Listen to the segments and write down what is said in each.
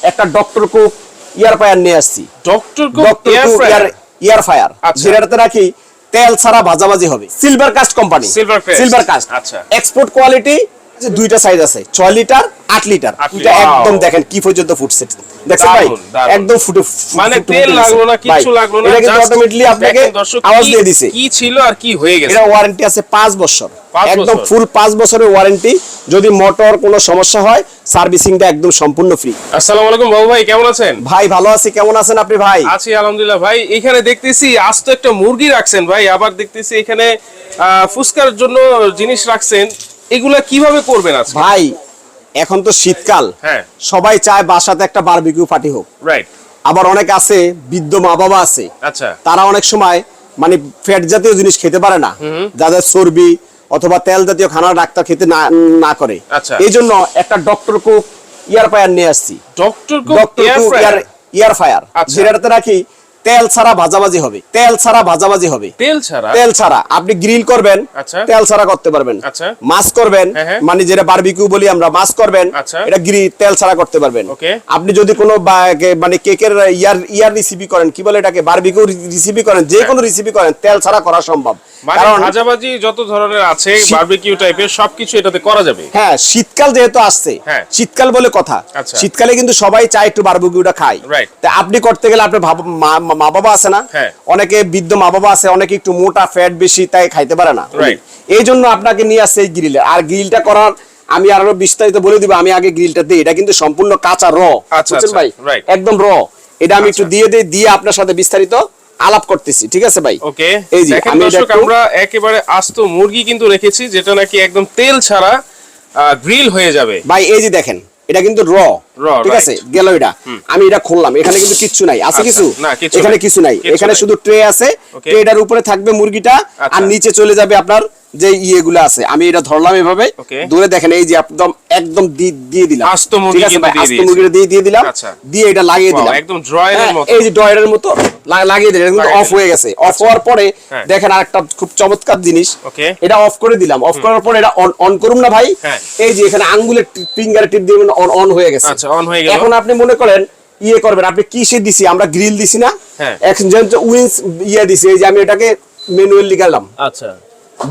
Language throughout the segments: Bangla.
একটা ডক্টর কুক ইয়ার ফায়ার নিয়ে আসছি। ডক্টর কুক ইয়ার ফায়ার যেটাতে রাখি তেল ছাড়া ভাজাভাজি হবে। Silver cast company, silver cast. আচ্ছা, এক্সপোর্ট কোয়ালিটি। দুইটা সাইজ আছে, 6 লিটার 8 লিটার। এটা একদম দেখেন কি পর্যন্ত ফুটছে, দেখছেন ভাই? একদম ফুটে, মানে তেল লাগলো না, কিছু লাগলো না, এটা কিন্তু অটোমেটিক্যালি আপনাকে আওয়াজ দিয়ে দিছে। কি ছিল আর কি হয়ে গেছে। এটা ওয়ারেন্টি আছে 5 বছর, একদম ফুল 5 বছরের ওয়ারেন্টি। যদি মোটর কোনো সমস্যা হয় সার্ভিসিংটা একদম সম্পূর্ণ ফ্রি। আসসালামু আলাইকুম বাবু ভাই, কেমন আছেন? ভাই ভালো আছি, কেমন আছেন আপনি? ভাই আছি আলহামদুলিল্লাহ। ভাই এখানে দেখতেছি আজ তো একটা মুরগি রাখছেন ভাই, আবার দেখতেছি এখানে ফুসকার জন্য জিনিস রাখছেন, এগুলা কিভাবে করবেন আজকে? ভাই এখন তো শীতকাল, হ্যাঁ, সবাই চায় বাসাতে একটা বারবিকিউ পার্টি হোক। রাইট। আবার অনেক আছে বৃদ্ধ মা বাবা আছে, আচ্ছা, তারা অনেক সময় মানে ফ্যাট জাতীয় জিনিস খেতে পারে না, যাদের চর্বি অথবা তেল জাতীয় খানা ডাক্তার খেতে না করে। আচ্ছা, এই জন্য একটা ডক্টর কুক ইয়ার ফায়ার নিয়ে আসছি। ডক্টর কুক ইয়ার ফায়ার যেটাতে রাখি তেল ছাড়া ভাজাভাজি হবে। তেল ছাড়া ভাজাভাজি হবে। তেল ছাড়া আপনি গ্রিল করবেন, তেল ছাড়া করতে পারবেন। মাছ করবেন, মানে যেটা বারবিকিউ বলি আমরা, মাছ করবেন, এটা গ্রিল তেল ছাড়া করতে পারবেন। আপনি যদি কোনো মানে কেকের ইয়ার রেসিপি করেন, কি বলে এটাকে, বারবিকিউ রেসিপি করেন, যে কোনো রেসিপি করেন, তেল ছাড়া করা সম্ভব। কারণ ভাজাভাজি যত ধরনের আছে বারবিকিউ টাইপের সবকিছু এটাতে করা যাবে। হ্যাঁ, শীতকাল যেহেতু আসছে, শীতকাল বলে কথা, শীতকালে কিন্তু সবাই চায় একটু বারবিকিউটা খায়। তা আপনি করতে গেলে আপনি মা বাবা আছে না, অনেকে বৃদ্ধ মা বাবা আছে, অনেকে একটু মোটা ফ্যাট বেশি, তাই খাইতে পারে না। এই জন্য আপনাকে নিয়ে আসছে এই গ্রিল। আর গ্রিলটা করার আমি আরো বিস্তারিত বলে দিব। আমি আগে গ্রিলটা দিই, এটা কিন্তু সম্পূর্ণ কাঁচা র, বুঝছেন ভাই, একদম র। এটা আমি একটু দিয়ে আপনার সাথে বিস্তারিত আলাপ করতেছি, ঠিক আছে ভাই? ওকে, এই যে আমরা একেবারে আস্ত মুরগি কিন্তু রেখেছি, যেটা নাকি একদম তেল ছাড়া গ্রিল হয়ে যাবে ভাই। এই যে দেখেন, এটা কিন্তু র, ঠিক আছে, গেল এটা। আমি এটা খুললাম, এখানে কিন্তু কিচ্ছু নাই, আছে কিছু? এখানে কিছু নাই, এখানে শুধু ট্রে আছে। ট্রেটার উপরে থাকবে মুরগিটা, আর নিচে চলে যাবে আপনার যে ইয়েগুলো আছে। আমি এটা ধরলাম এভাবে, দূরে দেখেন, এই যে একদম দিয়ে দিলাম, আস্ত মুরগিটা দিয়ে দিলাম, দিয়ে এটা লাগিয়ে দিলাম একদম ড্রয়ারের মতো। এই যে ড্রয়ারের মতো লাগিয়ে দিলাম, কিন্তু অফ হয়ে গেছে। অফ হওয়ার পরে দেখেন আরেকটা খুব চমৎকার জিনিস, এটা অফ করে দিলাম। অফ করার পরে এটা অন করুন না ভাই, এই যে এখানে আঙ্গুলের ফিঙ্গার টিপ দিয়ে অন হয়ে গেছে। এখন আপনি মনে করেন ইয়ে করবেন, আপনি কিসে দিছি, আমরা গ্রিল দিছি না, এখন উইন্স ইয়ে দিছি। এই যে আমি এটাকে ম্যানুয়ালি গেলাম, আচ্ছা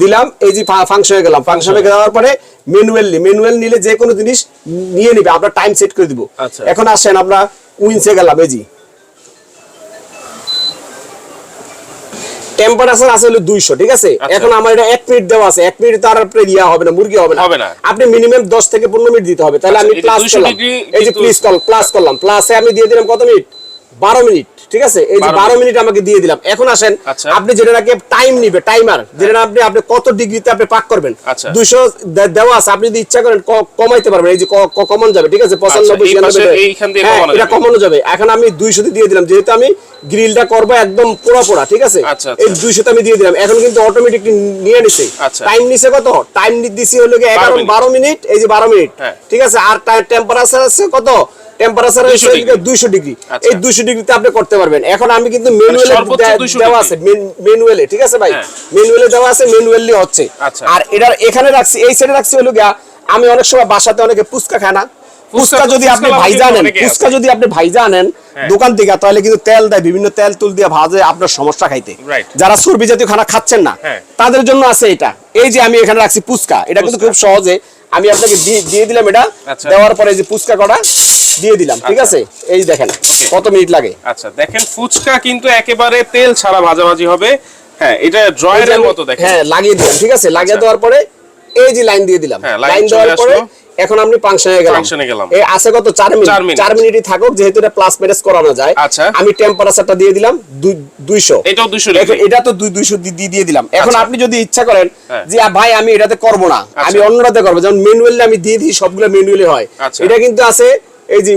দিলাম, এই যে ফাংশন হয়ে গেলাম। ফাংশনে যাওয়ার পরে ম্যানুয়াল নিলে যে কোনো জিনিস নিয়ে নিবে, আমরা টাইম সেট করে দিব। এখন আসেন আমরা উইন্সে গেলাম, এই যে টেম্পারেচার আছে হলো 200, ঠিক আছে? এখন আমার এটা 1 মিনিট দেওয়া আছে, 1 মিনিট তার উপরে ইয়া হবে না, মুরগি হবে না। আপনি মিনিমাম 10 থেকে 15 মিনিট দিতে হবে। তাহলে আমি প্লাস করলাম, এই যে প্লাস করলাম, প্লাসে আমি দিয়ে দিলাম কত মিনিট, 12 মিনিট, ঠিক আছে? এই যে 12 মিনিট আমাকে দিয়ে দিলাম। এখন আসেন আপনি যেটা নাকি টাইম নিবে, টাইমার, যেটা আপনি কত ডিগ্রিতে আপনি পাক করবেন, 200 দেওয়া আছে। আপনি যদি ইচ্ছা করেন কমাইতে পারবেন, এই যে কমান যাবে, ঠিক আছে? 95 96 এটা কমানো যাবে। এখন আমি 200 দিয়ে দিলাম, যেহেতু আমি গ্রিলটা করব একদম পোড়া, ঠিক আছে? এই 200 আমি দিয়ে দিলাম। এখন কিন্তু অটোমেটিক নিয়ে নিছে। টাইম নিছে কত, টাইম দিছি হলো 12 মিনিট, এই যে 12 মিনিট, ঠিক আছে? আর টেম্পারেচার আছে কত, টেম্পারেচার আছে 200 ডিগ্রি। এই 200 ডিগ্রিতে আপনি করতে পারবেন। এখন আমি কিন্তু ম্যানুয়ালি দেওয়া আছে, ম্যানুয়ালি, ঠিক আছে ভাই? ম্যানুয়ালি দেওয়া আছে, ম্যানুয়ালি হচ্ছে। আর এটা এখানে রাখছি, এই সাইডে রাখছি হলো গিয়া, আমি অনেক সময় বাসাতে অনেকে ফুচকা খায় না, ফুচকা যদি আপনি ভাইজা আনেন দোকান থেকে, তাহলে কিন্তু তেল দেয়, বিভিন্ন তেল তুল দিয়ে ভাজে, আপনার সমস্যা খাইতে। যারা চর্বি জাতীয় খানা খাচ্ছেন না, তাদের জন্য আছে এটা। এই যে আমি এখানে রাখছি ফুচকা, এটা কিন্তু খুব সহজে আমি আপনাকে দিয়ে দিলাম। এটা দেওয়ার পরে যে ফুচকা কটা দিয়ে দিলাম, ঠিক আছে? এই দেখেন কত মিনিট লাগে। আচ্ছা, দেখেন ফুচকা কিন্তু একেবারে তেল ছাড়া ভাজাভাজি হবে। হ্যাঁ, এটা ড্রয়ারের মতো দেখেন। হ্যাঁ, লাগিয়ে দিলাম, ঠিক আছে? লাগিয়ে দেওয়ার পরে এই যে লাইন দিয়ে দিলাম, লাইন দেওয়ার পরে এখন আপনি ফাংশনে গেলাম। এই আছে কত, 4 মিনিটই থাকুক, যেহেতু এটা প্লাস মাইনাস করানো যায়। আমি টেম্পারেচারটা দিয়ে দিলাম 200, এটাও 200 ডিগ্রি, এটা তো 200 দিয়ে দিলাম। এখন আপনি যদি ইচ্ছা করেন যে ভাই আমি এটাতে করব না, আমি অন্যটাতে করব, যেমন ম্যানুয়ালি আমি দিয়ে দিই, সবগুলো ম্যানুয়ালি হয়। এটা কিন্তু আছে এই যে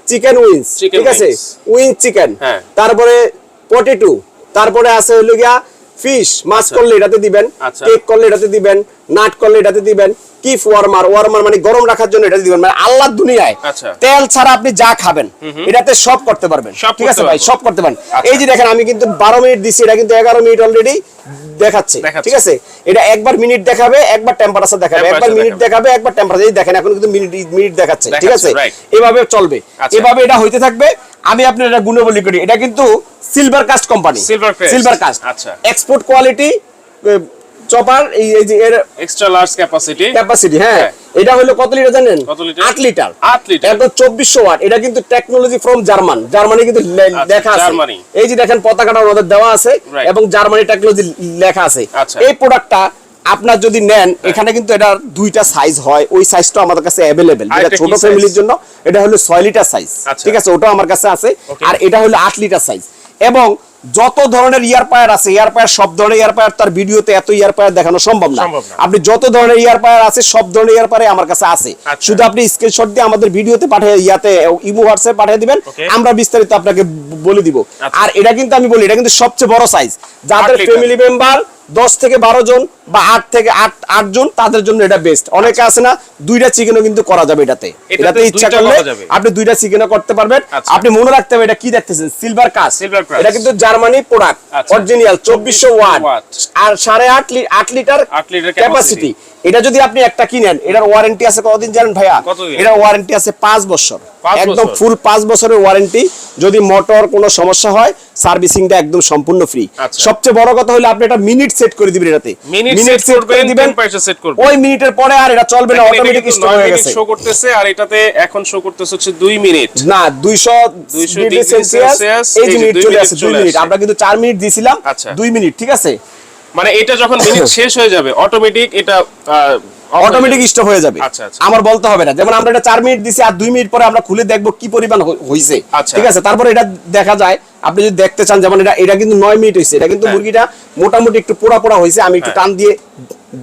চিকেন উইংস, ঠিক আছে? উইংস চিকেন, তারপরে পটেটো, তারপরে আছে হলো গিয়া ফিশ, মাছ করলে এটাতে দিবেন, কেক করলে এটাতে দিবেন, নাট করলে এটাতে দিবেন, কিফ ওয়ার্মার, ওয়ার্মার মানে গরম রাখার জন্য এটা দিবেন। মানে আল্লাহর দুনিয়ায় তেল ছাড়া আপনি যা খাবেন এটাতে সব করতে পারবেন, ঠিক আছে ভাই, সব করতে পারেন। এই যে দেখেন আমি কিন্তু 12 মিনিট দিছি, এটা কিন্তু 11 মিনিট অলরেডি দেখাচ্ছে, ঠিক আছে। এটা একবার মিনিট দেখাবে, একবার টেম্পারেচার দেখাবে, একবার মিনিট দেখাবে, একবার টেম্পারেচার। এই দেখেন এখন কিন্তু মিনিট দেখাচ্ছে, ঠিক আছে। এভাবে চলবে, এভাবে এটা হইতে থাকবে। আমি আপনার এটা গুণ বলি করি, এটা কিন্তু silver cast company, silver cast, export quality chopper. এই যে এর এক্সট্রা লার্জ ক্যাপাসিটি, হ্যাঁ। এটা হলো কত লিটার জানেন? 8 লিটার, একদম 2400 ওয়াট। এটা কিন্তু টেকনোলজি ফ্রম জার্মানি কিন্তু লেখা আছে। এই যে দেখেন পতাকাটা ওদের দেওয়া আছে এবং জার্মানি টেকনোলজি লেখা আছে। এই প্রোডাক্টটা আপনার যদি নেন, এখানে কিন্তু এটা দুইটা সাইজ হয়, ওই সাইজটা আমাদের কাছে अवेलेबल। এটা ছোট ফ্যামিলির জন্য এটা হলো 6 লিটার সাইজ, ঠিক আছে, ওটাও আমার কাছে আছে। আর এটা হলো 8 লিটার সাইজ। এবং যত ধরনের ইয়ার পায়ার আছে, ইয়ার পায়ার সব ধরনের ইয়ার পায়ার, তার ভিডিওতে এত ইয়ার পায়ার দেখানো সম্ভব না। আপনি যত ধরনের ইয়ার পায়ার আছে সব ধরনের ইয়ার পায়ার আমার কাছে আছে। শুধু আপনি স্ক্রিনশট দিয়ে আমাদের ভিডিওতে পাঠিয়ে ইয়াতে ইমো হোয়াটসঅ্যাপ পাঠিয়ে দিবেন, আমরা বিস্তারিত আপনাকে বলে দিব। আর এটা কিন্তু আমি বলি এটা কিন্তু সবচেয়ে বড় সাইজ। যাদের ফ্যামিলি মেম্বার 10 থেকে 12 জন বা 8 থেকে 8 জন, তাদের জন্য এটা বেস্ট। অনেকে আছে না, দুইটা চিকেনও কিন্তু করা যাবে এটাতে ইচ্ছা করলে আপনি দুইটা চিকেনও করতে পারবেন। আপনি মনে রাখতে হবে এটা কি দেখতেছেন, সিলভার কাস্ট। এটা কিন্তু জার্মানি প্রোডাক্ট, অরিজিনাল 2400 ওয়াট আর 8.5 লিটার ক্যাপাসিটি। এটা যদি আপনি একটা কিনেন, এটার ওয়ারেন্টি আছে কতদিন জানেন ভাইয়া? এটার ওয়ারেন্টি আছে 5 বছর, একদম ফুল 5 বছরের ওয়ারেন্টি। যদি মোটর কোনো সমস্যা হয়, সার্ভিসিংটা একদম সম্পূর্ণ ফ্রি। সবচেয়ে বড় কথা হলো আপনি এটা মিনিট সেট করে দিবেন, এটাতে মিনিট সেট করে দিবেন, ওই মিনিটের পরে আর এটা চলবে না, অটোমেটিক স্টপ হয়ে গেছে। শো করতেছে আর এটাতে এখন শো করতেছে হচ্ছে 2 মিনিট না 200 ডিগ্রি সেলসিয়াস। এই যে মিনিট চলে আসে 2 মিনিট। আমরা কিন্তু 4 মিনিট দিয়েছিলাম, 2 মিনিট, ঠিক আছে। মানে এটা যখন মিনিট শেষ হয়ে যাবে অটোমেটিক এটা অটোমেটিক স্টপ হয়ে যাবে, আমার বলতে হবে না। যেমন আমরা এটা 4 মিনিট দিছি আর 2 মিনিট পরে আমরা খুলে দেখব কি পরিমাণ হইছে, ঠিক আছে। তারপরে এটা দেখা যায়, আপনি যদি দেখতে চান, যেমন এটা কিন্তু 9 মিনিট হইছে। এটা কিন্তু মুরগিটা মোটামুটি একটু পোড়া পোড়া হইছে। আমি একটু টান দিয়ে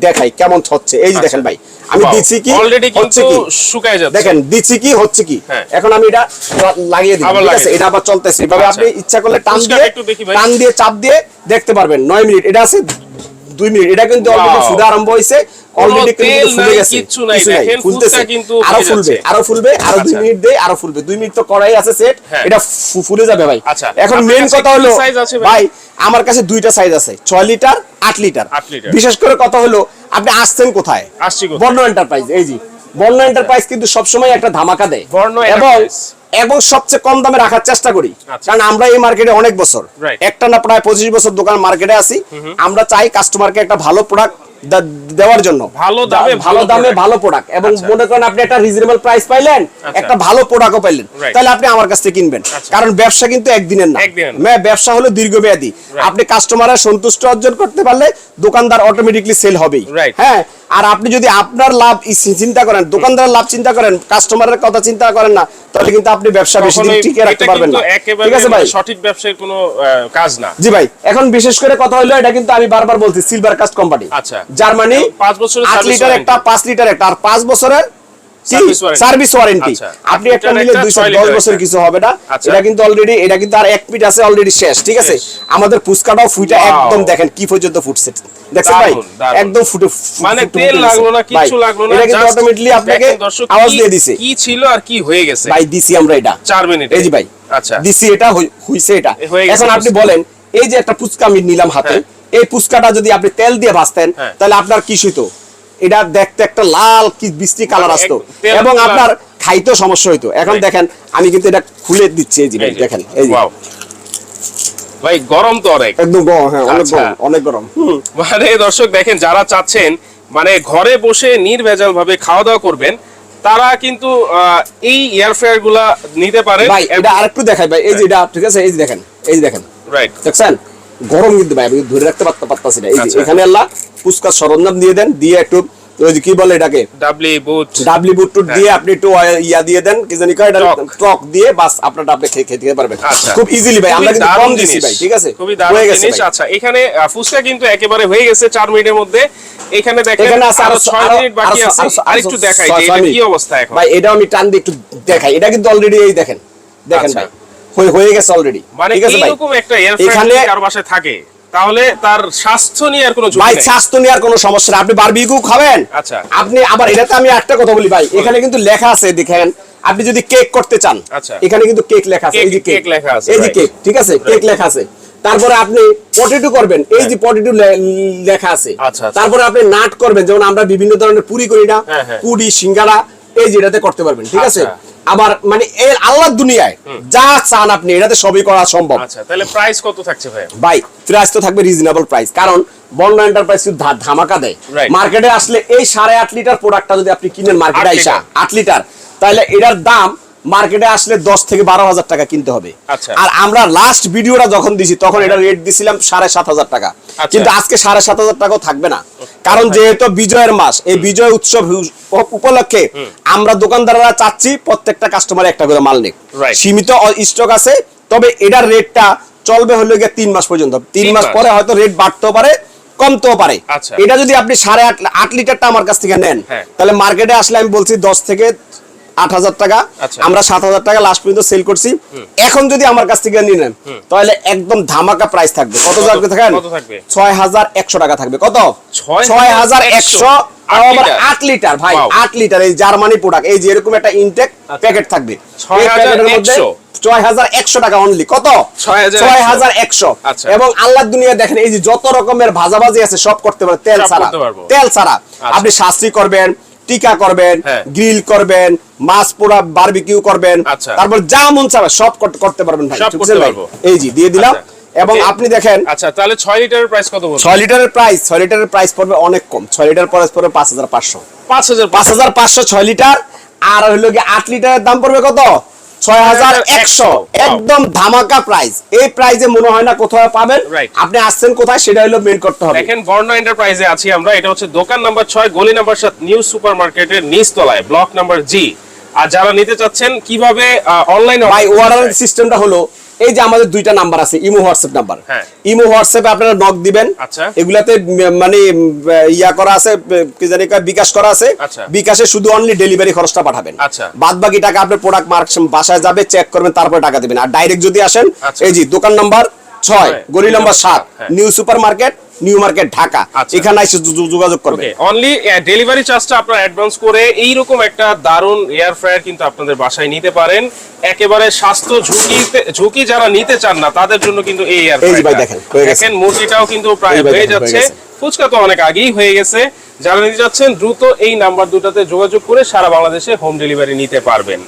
দেখাই কেমন হচ্ছে। এই যে দেখেন ভাই, আমি দিছি কি হচ্ছে কি, শুকায় যাচ্ছে, দেখেন দিছি কি হচ্ছে কি। এখন আমি এটা লাগিয়ে দিই, ঠিক আছে। এটা আবার চলতেছে এভাবে। আপনি ইচ্ছা করলে টান দিয়ে চাপ দিয়ে দেখতে পারবেন। 9 মিনিট, এটা আছে 2 মিনিট। এটা কিন্তু অলরেডি ফুটা আরম্ভ হইছে, অলরেডি কিন্তু ফুলে গেছে, কিছু নাই, দেখেন ফুলতেছে, কিন্তু আরো ফুলবে, আরো ফুলবে, আরো 2 মিনিট দেই, আরো ফুলবে। 2 মিনিট তো কড়াই আছে সেট, এটা ফুলে যাবে ভাই। এখন মেইন কথা হলো ভাই, আমার কাছে দুইটা সাইজ আছে, 6 লিটার, 8 লিটার। বিশেষ করে কথা হলো আপনি আসছেন কোথায়? বর্ণ এন্টারপ্রাইজ। এই যে বর্ণ এন্টারপ্রাইজ কিন্তু সবসময় একটা ধামাকা দেয়, এবং সবচেয়ে কম দামে রাখার চেষ্টা করি। কারণ আমরা এই মার্কেটে অনেক বছর, একটা না প্রায় 25 বছর দোকান মার্কেটে আছি। আমরা চাই কাস্টমারকে একটা ভালো প্রোডাক্ট দেওয়ার জন্য, ভালো দামে ভালো প্রোডাক্ট। এবং মনে করেন আপনি একটা রিজনেবল প্রাইস পাইলেন, একটা ভালো প্রোডাক্টও পাইলেন, তাহলে আপনি আমার কাছ থেকে কিনবেন। কারণ ব্যবসা কিন্তু একদিনের না, ব্যবসা হলো দীর্ঘমেয়াদী। আপনি কাস্টমারের সন্তুষ্ট অর্জন করতে পারলে দোকানদার অটোমেটিকলি সেল হবেই, হ্যাঁ। আর আপনি যদি আপনার লাভ চিন্তা করেন, দোকানদারের লাভ চিন্তা করেন, কাস্টমারের কথা চিন্তা করেন না, তাহলে কিন্তু আপনি ব্যবসা বেশি দিন টিকে রাখতে পারবেন না, ঠিক আছে ভাই। সঠিক ব্যবসার কোনো কাজ না। জি ভাই, এখন বিশেষ করে কথা হলো এটা কিন্তু আমি বারবার বলছি, সিলভার কাস্ট কোম্পানি, জার্মানি, 5 বছরের 8 লিটার একটা, 5 লিটার একটা, আর 5 বছরের সার্ভিস ওয়ারেন্টি। আপনি একটা নিলে 210 বছর কিছু হবে না। এটা কিন্তু অলরেডি, এটা কিন্তু আর 1 মিনিট আছে, অলরেডি শেষ, ঠিক আছে। আমাদের ফুসকাটাও ফুইটা একদম দেখেন কি পর্যন্ত ফুটছে, দেখছেন ভাই, একদম ফুটে, মানে তেল লাগলো না, কিছু লাগলো না, এটা কিন্তু অটোমেটিক্যালি আপনাকে আওয়াজ দিয়ে দিছে কি ছিল আর কি হয়ে গেছে ভাই। দিছি আমরা এটা 4 মিনিট, এই যে ভাই, আচ্ছা দিছি, এটা হইছে এটা। এখন আপনি বলেন, এই যে একটা ফুচকা আমি নিলাম হাতে, এই ফুচকাটা যদি আপনি তেল দিয়ে ভাজতেন, তাহলে আপনার কি হইতো? এটা দেখতে একটা লাল কি বৃষ্টি কালার আসতো, এবং আপনার খাইতেও সমস্যা হইতো। এখন দেখেন আমি কিন্তু এটা খুলে দিচ্ছি, এই যে ভাই দেখেন, এই যে ভাই গরম তো অনেক, একদম গরম, হ্যাঁ অনেক গরম, অনেক গরম। মানে দর্শক দেখেন, যারা চাচ্ছেন মানে ঘরে বসে নির্ভেজাল ভাবে খাওয়া দাওয়া করবেন, তারা কিন্তু এই এয়ার ফ্রায়ার গুলা নিতে পারে। ভাই এটা আরেকটু দেখাই ভাই, এই যে এটা, ঠিক আছে, এই যে দেখেন, এই যে দেখেন, রাইট, দেখছেন গরম কিন্তু ভাই, আমি ধরে রাখতে পারতাছি না। এই যে এখানে আল্লাহ ফুসকা সরঞ্জাম দিয়ে দেন, দিয়ে একটু ওই যে কি বলে এটাকে, ডাবলি বুট দিয়ে আপনি একটু ইয়া দিয়ে দেন, কি জানি কয়, এটা টক দিয়ে বাস আপনারটা আপনি খেতে পারবেন খুব ইজিলি ভাই। আমরা কিন্তু কম দিছি ভাই, ঠিক আছে, হয়ে গেছে। আচ্ছা, এখানে ফুসকা কিন্তু একেবারে হয়ে গেছে 4 মিনিটের মধ্যে। এখানে দেখেন আরো 6 মিনিট বাকি আছে, আরেকটু দেখাই যে এটা কি অবস্থা এখন ভাই। এটা আমি টান দিয়ে একটু দেখাই, এটা কিন্তু অলরেডি এই দেখেন, দেখেন ভাই হয়ে গেছে অলরেডি, মানে ঠিক আছে ভাই। এরকম একটা এয়ার ফ্রায়ার কার বাসায় থাকে, তাহলে তার স্বাস্থ্য নিয়ে আর কোনো ঝুঁকি ভাই নেই। স্বাস্থ্য নিয়ে আর কোনো সমস্যা নেই। আপনি বারবিকিউ খাবেন, আচ্ছা। আপনি আবার এটাতে আমি একটা কথা বলি ভাই, এখানে কিন্তু লেখা আছে দেখেন, আপনি যদি কেক করতে চান, আচ্ছা। এখানে কিন্তু কেক লেখা আছে, এই যে কেক লেখা আছে, এই যে right. কেক, ঠিক আছে, কেক লেখা আছে। তারপরে আপনি পটেটো করবেন, এই যে পটেটো লেখা আছে। আচ্ছা, আচ্ছা। তারপরে আপনি নাট করবেন, যেমন আমরা বিভিন্ন ধরনের পুরি করি না, হ্যাঁ, হ্যাঁ। পুরি, সিঙ্গারা, এই যে এটাতে করতে পারবেন, ঠিক আছে। আচ্ছা। আবার মানে এর আল্লাহর দুনিয়ায় যা চান আপনি এটাতে সবই করা সম্ভব। আচ্ছা, তাহলে প্রাইস কত থাকছে ভাই? ভাই প্রাইস তো থাকবে রিজনেবল প্রাইস, কারণ বন্ডা এন্টারপ্রাইজ কিন্তু ধামাকা দেয়। Right. মার্কেটে আসলে এই 8.5 লিটার প্রোডাক্টটা যদি আপনি কিনেন মার্কেটে 8 আইসা লিটার। 8 লিটার, তাহলে এটার দাম মার্কেটে আসলে 10 থেকে 12,000 টাকা কিনতে হবে। আচ্ছা। আর আমরা লাস্ট ভিডিওটা যখন দিছি তখন এটা রেট দিছিলাম 7,500 টাকা, আচ্ছা। কিন্তু আজকে 7,500 টাকাও থাকবে না, কারণ যেহেতু বিজয়ের মাস, এই বিজয় উৎসব উপলক্ষে আমরা দোকানদাররা চাচ্ছি প্রত্যেকটা কাস্টমার একটা করে মাল নিক। Right. সীমিত স্টক আছে, তবে এটার রেটটা চলবে হলো গিয়ে 3 মাস পর্যন্ত। 3 মাস পরে হয়তো রেট বাড়তেও পারে, কমতেও পারে। আচ্ছা। এটা যদি আপনি 8.5 লিটারটা আমার কাছ থেকে নেন, হ্যাঁ। তাহলে মার্কেটে আসলে আমি বলছি 10 থেকে 8,000 টাকা, আচ্ছা। আমরা 7,000 টাকা লাস্ট পর্যন্ত সেল করছি। এখন যদি আমার কাছ থেকে নিয়ে নেন, তাহলে একদম ধামাকা প্রাইস থাকবে। কত থাকবে থাকেন? কত থাকবে? 6,100 টাকা থাকবে। কত? 6,100 আবার লিটার। 8 লিটার ভাই, Wow. 8 লিটার, এই জার্মানি প্রোডাক্ট, এই যে এরকম একটা ইনটেক প্যাকেট থাকবে। এই প্যাকেটের মধ্যে 6,100 6,100 টাকা অনলি। কত? 6,100 6,100। এবং আল্লাহর দুনিয়া দেখেন, এই যে যত রকমের ভাজাভাজি আছে সব করতে পারবেন তেল সব ছাড়া। করতে পারবো। তেল ছাড়া আচ্ছা। আপনি শাস্তি করবেন, টিকা করবেন, হ্যাঁ। গ্রিল করবেন, মাছ পোড়া বারবিকিউ করবেন, আচ্ছা। তারপর যা মন চাবে সব করতে পারবেন ভাই। সব ঠিক করতে আছে ভাই? পারবো। এই যে দিয়ে দিলাম। আচ্ছা। এবং Okay. আপনি দেখেন আচ্ছা, তাহলে 6 লিটারের প্রাইস কত বলবো? 6 লিটারের প্রাইস পড়বে অনেক কম। 6 লিটার প্রাইস পড়বে 5,500। 5,000 6 লিটার। আর হইলো কি 8 লিটারের দাম পড়বে কত? 6,100। একদম ধামাকা প্রাইস। এই প্রাইসে মনে হয় না কোথাও পাবেন। Right. আপনি আসছেন কোথায় সেটা হলো মেন করতে হবে। দেখেন বর্ণা এন্টারপ্রাইজে আছি আমরা। এটা হচ্ছে দোকান নাম্বার 6, গলি নাম্বার 7, নিউ সুপার মার্কেটের নিচতলায়, ব্লক নাম্বার জি। আর যারা নিতে চাচ্ছেন কিভাবে অনলাইনে, ভাই অর্ডার সিস্টেমটা হলো, এই যে আমাদের দুইটা নাম্বার আছে, ইমো হোয়াটসঅ্যাপ নাম্বার। হ্যাঁ। ইমো হোয়াটসঅ্যাপে আপনারা নক দিবেন। আচ্ছা। এগুলাতে মানে ইয়া করা আছে, কি জানি বিকাশ করা আছে। আচ্ছা। বিকাশে শুধু অনলি ডেলিভারি খরচটা পাঠাবেন। আচ্ছা। বাদ বাকি টাকা আপনার প্রোডাক্ট মার্ক বাসায় যাবে, চেক করবেন, তারপরে টাকা দিবেন। আর ডাইরেক্ট যদি আসেন, আচ্ছা। এই যে দোকান নাম্বার 6, গলি নাম্বার 7, হ্যাঁ। New super market, new market, Dhaka. আচ্ছা। এখানে এসে যোগাযোগ করবেন। অনলি ডেলিভারি চার্জটা আপনারা অ্যাডভান্স করে এইরকম একটা দারুণ এয়ার ফ্রায়ার কিন্তু আপনাদের বাসায় নিতে পারেন। একেবারে স্বাস্থ্য ঝুঁকি যারা নিতে চান না তাদের জন্য কিন্তু এই এয়ার এই যে ভাই ফ্রায়ার। দেখেন, হয়ে গেছে। দেখেন মুরগিটাও কিন্তু প্রায় এই ভাই হয়ে দেখেন, হয়ে যাচ্ছে। গেছে। ফুচকা তো অনেক আগেই হয়ে গেছে। যারা নিতে যাচ্ছেন দ্রুত এই নাম্বার দুটাতে যোগাযোগ করে সারা বাংলাদেশে হোম ডেলিভারি নিতে পারবেন।